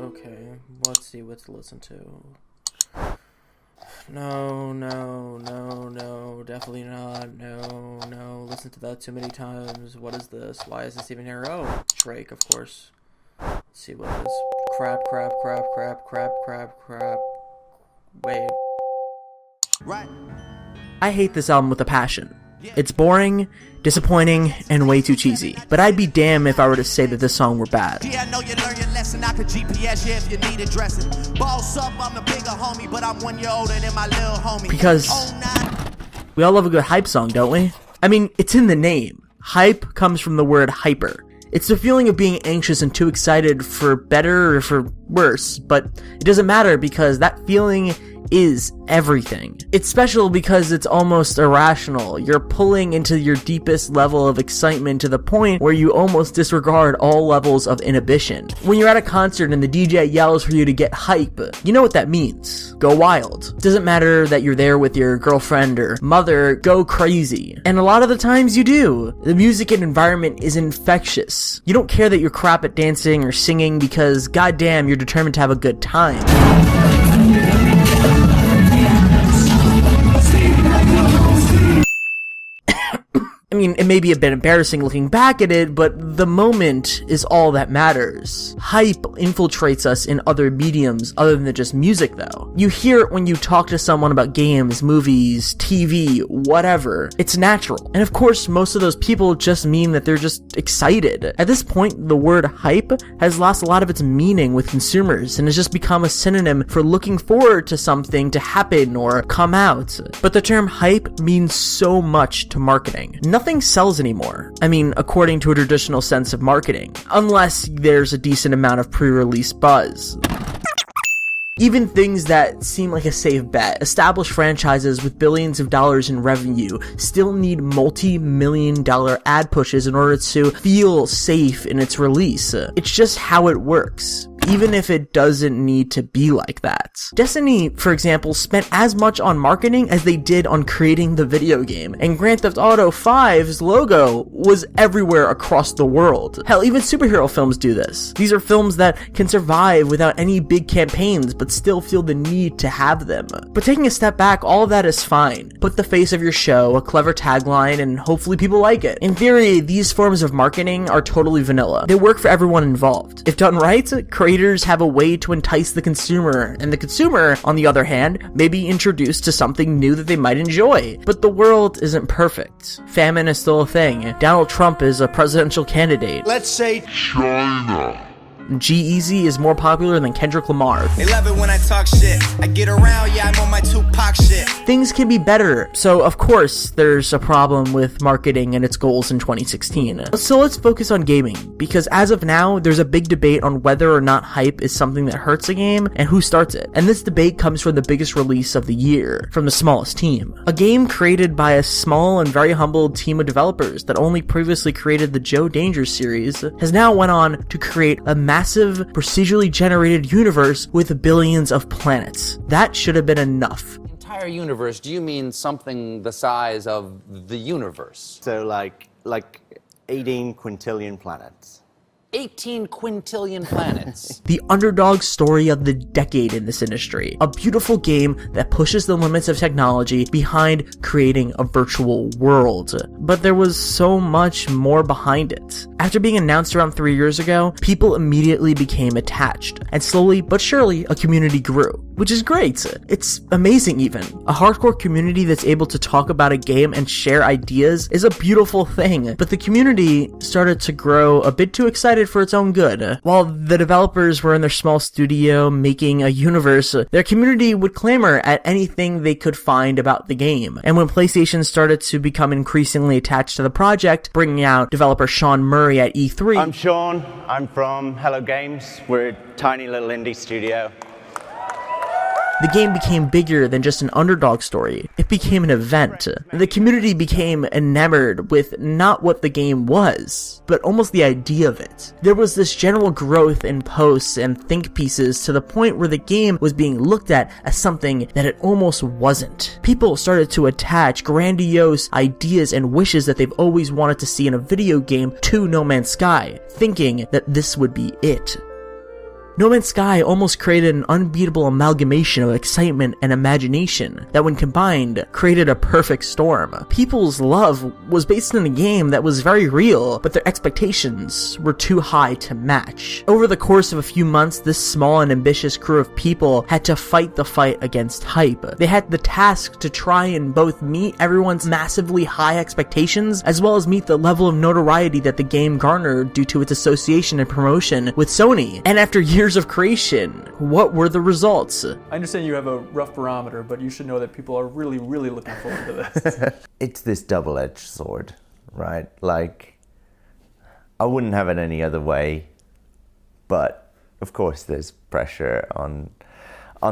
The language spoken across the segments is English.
Okay, let's see what to listen to. No, definitely not. No, listen to that too many times. What is this? Why is this even here? Oh, Drake, of course. Let's see what it is. Crap. Wait. Right. I hate this album with a passion. It's boring, disappointing, and way too cheesy. But I'd be damned if I were to say that this song were bad. Yeah, I know you learn your lesson. I could GPS you if you need addressing. Boss up, I'm the bigger homie, but I'm 1 year older than my little homie. Because we all love a good hype song, don't we? I mean, it's in the name. Hype comes from the word hyper. It's the feeling of being anxious and too excited for better or for worse, but it doesn't matter because that feeling is everything. It's special because it's almost irrational. You're pulling into your deepest level of excitement to the point where you almost disregard all levels of inhibition. When you're at a concert and the DJ yells for you to get hype, you know what that means. Go wild. Doesn't matter that you're there with your girlfriend or mother, go crazy. And a lot of the times you do. The music and environment is infectious. You don't care that you're crap at dancing or singing because goddamn, you're determined to have a good time. I mean, it may be a bit embarrassing looking back at it, but the moment is all that matters. Hype infiltrates us in other mediums other than just music, though. You hear it when you talk to someone about games, movies, TV, whatever. It's natural. And of course, most of those people just mean that they're just excited. At this point, the word hype has lost a lot of its meaning with consumers and has just become a synonym for looking forward to something to happen or come out. But the term hype means so much to marketing. Nothing sells anymore. I mean, according to a traditional sense of marketing, unless there's a decent amount of pre-release buzz. Even things that seem like a safe bet, established franchises with billions of dollars in revenue, still need multi-million-dollar ad pushes in order to feel safe in its release. It's just how it works. Even if it doesn't need to be like that. Destiny, for example, spent as much on marketing as they did on creating the video game, and Grand Theft Auto 5's logo was everywhere across the world. Hell, even superhero films do this. These are films that can survive without any big campaigns, but still feel the need to have them. But taking a step back, all of that is fine. Put the face of your show, a clever tagline, and hopefully people like it. In theory, these forms of marketing are totally vanilla. They work for everyone involved. If done right, creators have a way to entice the consumer, and the consumer, on the other hand, may be introduced to something new that they might enjoy. But the world isn't perfect. Famine is still a thing. Donald Trump is a presidential candidate. Let's say China. G-Eazy is more popular than Kendrick Lamar. They love it when I talk shit. I get around, yeah, I'm on my Tupac shit. Things can be better, so of course there's a problem with marketing and its goals in 2016. So let's focus on gaming, because as of now, there's a big debate on whether or not hype is something that hurts a game and who starts it. And this debate comes from the biggest release of the year, from the smallest team. A game created by a small and very humble team of developers that only previously created the Joe Danger series has now went on to create a massive, procedurally generated universe with billions of planets. That should have been enough. Entire universe, do you mean something the size of the universe? So like 18 quintillion planets. 18 quintillion planets. The underdog story of the decade in this industry. A beautiful game that pushes the limits of technology behind creating a virtual world. But there was so much more behind it. After being announced around 3 years ago, people immediately became attached, and slowly but surely a community grew, which is great. It's amazing even. A hardcore community that's able to talk about a game and share ideas is a beautiful thing, but the community started to grow a bit too excited for its own good. While the developers were in their small studio making a universe, their community would clamor at anything they could find about the game. And when PlayStation started to become increasingly attached to the project, bringing out developer Sean Murray at E3. I'm Sean, I'm from Hello Games. We're a tiny little indie studio. The game became bigger than just an underdog story. It became an event. The community became enamored with not what the game was, but almost the idea of it. There was this general growth in posts and think pieces to the point where the game was being looked at as something that it almost wasn't. People started to attach grandiose ideas and wishes that they've always wanted to see in a video game to No Man's Sky, thinking that this would be it. No Man's Sky almost created an unbeatable amalgamation of excitement and imagination that, when combined, created a perfect storm. People's love was based in a game that was very real, but their expectations were too high to match. Over the course of a few months, this small and ambitious crew of people had to fight the fight against hype. They had the task to try and both meet everyone's massively high expectations, as well as meet the level of notoriety that the game garnered due to its association and promotion with Sony. And after years of creation, what were the results? I understand you have a rough barometer, but you should know that people are really, really looking forward to this. It's this double-edged sword, right? Like, I wouldn't have it any other way, but of course there's pressure on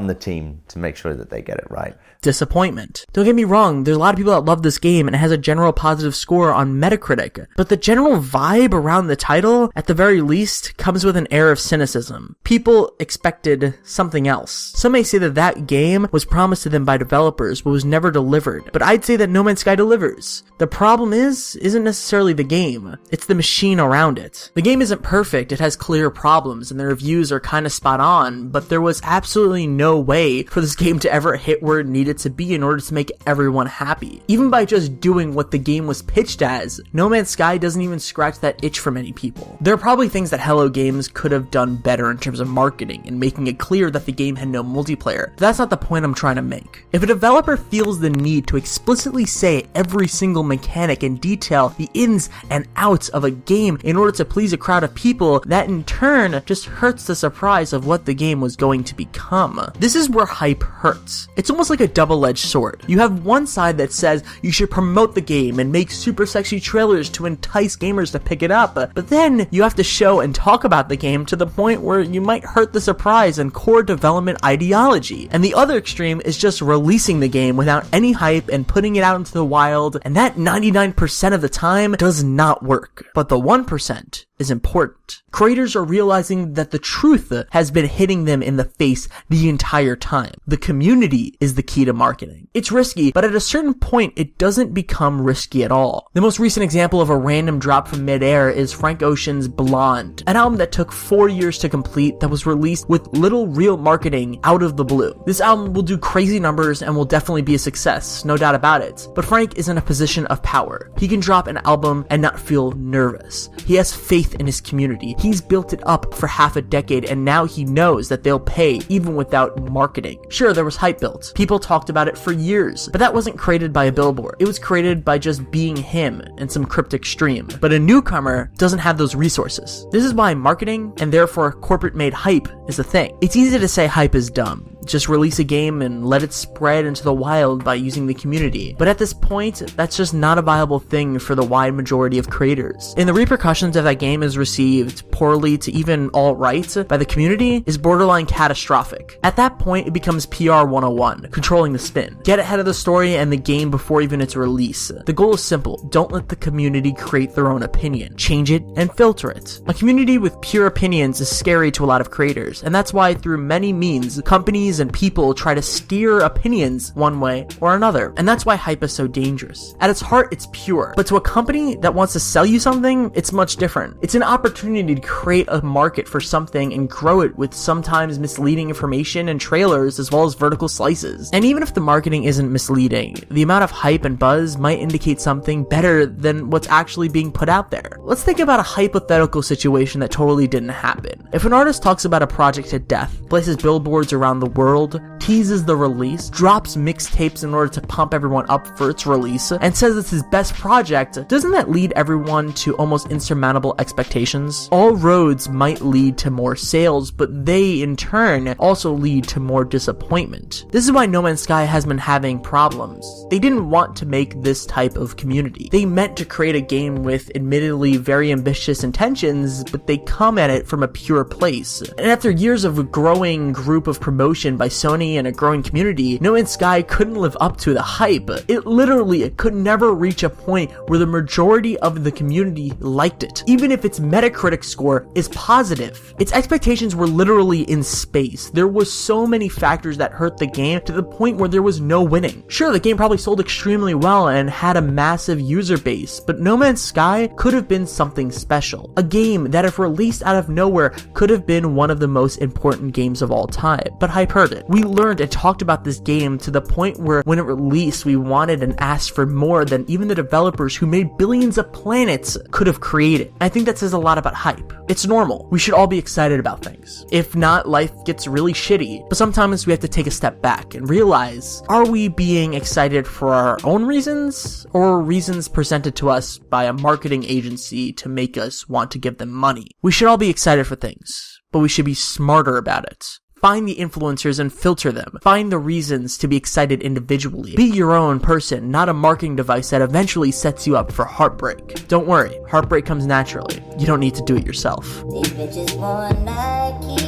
the team to make sure that they get it right. Disappointment. Don't get me wrong, there's a lot of people that love this game and it has a general positive score on Metacritic, but the general vibe around the title, at the very least, comes with an air of cynicism. People expected something else. Some may say that that game was promised to them by developers but was never delivered, but I'd say that No Man's Sky delivers. The problem isn't necessarily the game, it's the machine around it. The game isn't perfect, it has clear problems, and the reviews are kinda spot on, but there was absolutely no way for this game to ever hit where it needed to be in order to make everyone happy. Even by just doing what the game was pitched as, No Man's Sky doesn't even scratch that itch for many people. There are probably things that Hello Games could have done better in terms of marketing and making it clear that the game had no multiplayer. But that's not the point I'm trying to make. If a developer feels the need to explicitly say every single mechanic and detail the ins and outs of a game in order to please a crowd of people, that in turn just hurts the surprise of what the game was going to become. This is where hype hurts. It's almost like a double-edged sword. You have one side that says you should promote the game and make super sexy trailers to entice gamers to pick it up, but then you have to show and talk about the game to the point where you might hurt the surprise and core development ideology. And the other extreme is just releasing the game without any hype and putting it out into the wild, and that 99% of the time does not work. But the 1% is important. Creators are realizing that the truth has been hitting them in the face the entire time. The community is the key to marketing. It's risky, but at a certain point, it doesn't become risky at all. The most recent example of a random drop from midair is Frank Ocean's Blonde, an album that took 4 years to complete that was released with little real marketing out of the blue. This album will do crazy numbers and will definitely be a success, no doubt about it. But Frank is in a position of power. He can drop an album and not feel nervous. He has faith in his community. He's built it up for half a decade and now he knows that they'll pay even without marketing. Sure, there was hype built. People talked about it for years, but that wasn't created by a billboard. It was created by just being him and some cryptic stream. But a newcomer doesn't have those resources. This is why marketing and therefore corporate made hype is a thing. It's easy to say hype is dumb. Just release a game and let it spread into the wild by using the community. But at this point, that's just not a viable thing for the wide majority of creators. And the repercussions if that game is received poorly to even alt-right by the community is borderline catastrophic. At that point, it becomes PR 101, controlling the spin. Get ahead of the story and the game before even its release. The goal is simple. Don't let the community create their own opinion. Change it and filter it. A community with pure opinions is scary to a lot of creators, and that's why through many means, companies and people try to steer opinions one way or another. And that's why hype is so dangerous. At its heart, it's pure. But to a company that wants to sell you something, it's much different. It's an opportunity to create a market for something and grow it with sometimes misleading information and trailers as well as vertical slices. And even if the marketing isn't misleading, the amount of hype and buzz might indicate something better than what's actually being put out there. Let's think about a hypothetical situation that totally didn't happen. If an artist talks about a project to death, places billboards around the world, teases the release, drops mixtapes in order to pump everyone up for its release, and says it's his best project, doesn't that lead everyone to almost insurmountable expectations? All roads might lead to more sales, but they in turn also lead to more disappointment. This is why No Man's Sky has been having problems. They didn't want to make this type of community. They meant to create a game with admittedly very ambitious intentions, but they come at it from a pure place. And after years of a growing group of promotion attention by Sony and a growing community, No Man's Sky couldn't live up to the hype. It literally could never reach a point where the majority of the community liked it, even if its Metacritic score is positive. Its expectations were literally in space. There was so many factors that hurt the game to the point where there was no winning. Sure, the game probably sold extremely well and had a massive user base, but No Man's Sky could have been something special. A game that, if released out of nowhere, could have been one of the most important games of all time. But hype hurt it. We learned and talked about this game to the point where when it released, we wanted and asked for more than even the developers who made billions of planets could have created. I think that says a lot about hype. It's normal. We should all be excited about things. If not, life gets really shitty. But sometimes we have to take a step back and realize, are we being excited for our own reasons, or reasons presented to us by a marketing agency to make us want to give them money? We should all be excited for things, but we should be smarter about it. Find the influencers and filter them. Find the reasons to be excited individually. Be your own person, not a marketing device that eventually sets you up for heartbreak. Don't worry, heartbreak comes naturally. You don't need to do it yourself. These bitches want Nike.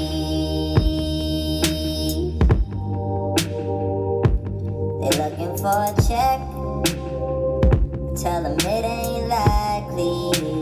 They looking for a check. Tell them it ain't likely.